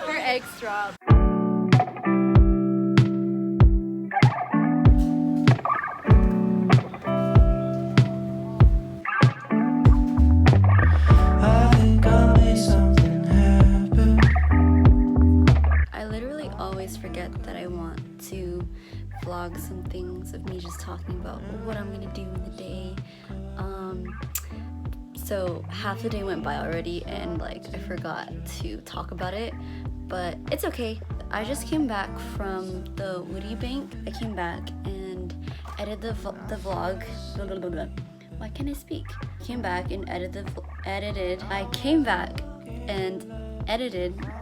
Her extra. I literally always forget that I want to vlog some things of me just talking about what I'm gonna do in the day. So half the day went by already and like I forgot to talk about it, but it's okay. I just came back from the Woody Bank. I came back and edited the vlog. Why can't I speak? Came back and edited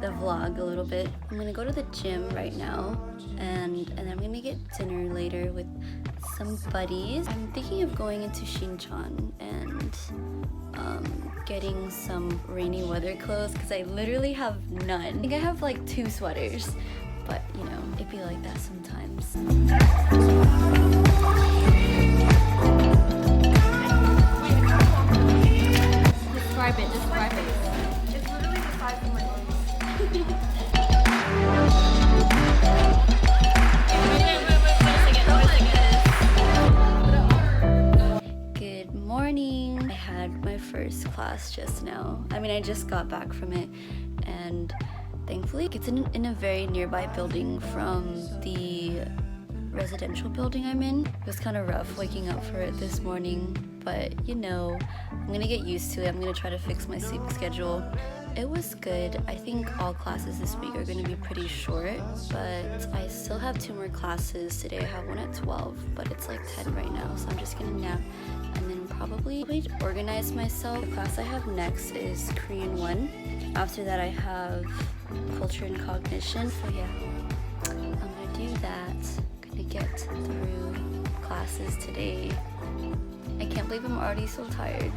the vlog a little bit. I'm gonna go to the gym right now and then I'm gonna get dinner later with some buddies. I'm thinking of going into Shincheon and getting some rainy weather clothes because I literally have none. I think I have like 2 sweaters, but you know, it be like that sometimes. Describe it. It's literally the size of my legs. Good morning. I had my first class just now. I mean, I just got back from it, and thankfully it's in a very nearby building from the residential building I'm in. It was kind of rough waking up for it this morning, but you know, I'm gonna get used to it. I'm gonna try to fix my sleep schedule. It was good. I think all classes this week are gonna be pretty short, but I still have 2 more classes today. I have one at 12, but it's like 10 right now, so I'm just gonna nap and then probably organize myself. The class I have next is Korean 1. After that I have Culture and Cognition. So yeah, I'm gonna do that. I'm gonna get through classes today. I can't believe I'm already so tired.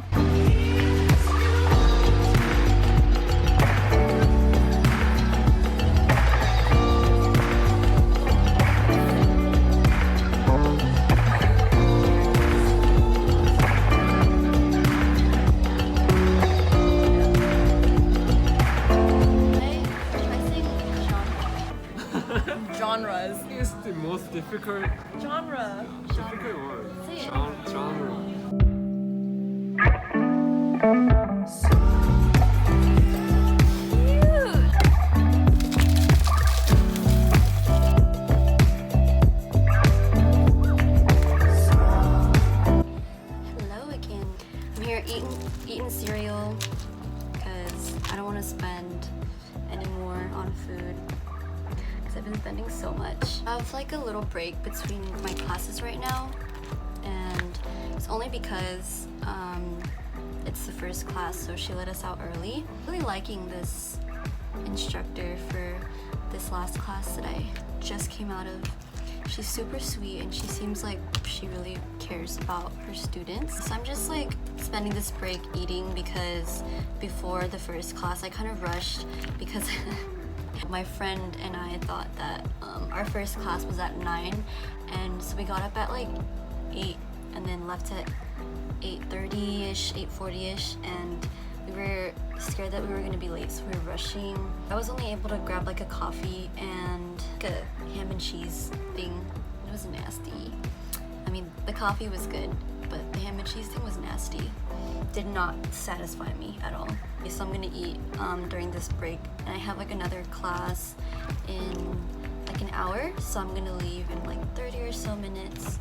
Genres. It's the most difficult Genre. word. Say it. Genre. Hello again. I'm here eating cereal because I don't want to spend any more on food because I've been spending so much. I have like a little break between my classes right now, and it's only because it's the first class, so she let us out early. Really liking this instructor for this last class that I just came out of. She's super sweet and she seems like she really cares about her students. So I'm just like spending this break eating because before the first class I kind of rushed because my friend and I thought that our first class was at 9, and so we got up at like 8 and then left at 8:30ish, 8:40ish, and we were scared that we were gonna be late, so we were rushing. I was only able to grab like a coffee and like a ham and cheese thing. It was nasty. I mean, the coffee was good, but the ham and cheese thing was nasty. Did not satisfy me at all. So I'm gonna eat during this break, and I have like another class in like an hour, so I'm gonna leave in like 30 or so minutes.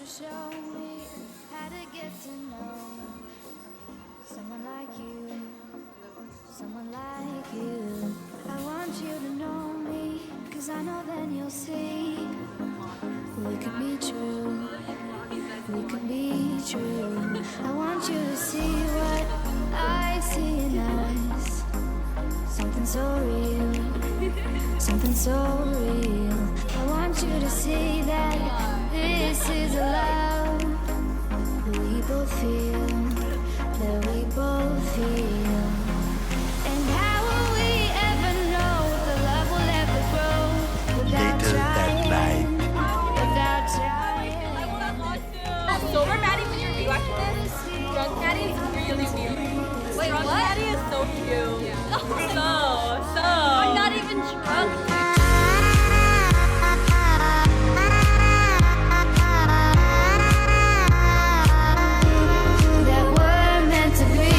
Show me how to get to know someone like you, someone like you. I want you to know me, 'cause I know then you'll see we can be true, we can be true. I want you to see what I see in us, something so real, something so real. I want you to see that this is a love we both feel, that we both feel. And how will we ever know the love will ever grow without Later that trying, night. without trying. Sober Maddie, when you're rewatching this, drunk Maddie is really weird. Wait, Drunk what? Maddie is so cute. So. I'm not even drunk. That we're meant to be.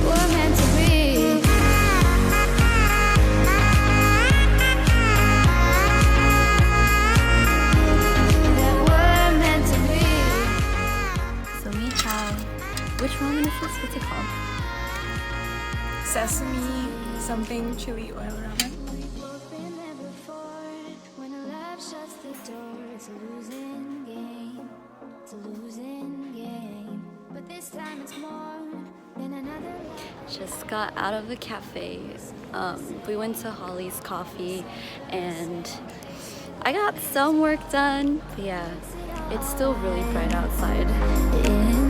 We're meant to be. That we're meant to be. So we have, which ramen is this? What's it called? Sesame something chili oil ramen. We've both been there before. When a love shuts the door, it's a losing game. It's a losing game. But this time it's more than another love. Just got out of the cafe. We went to Holly's Coffee and I got some work done. But yeah, it's still really bright outside. In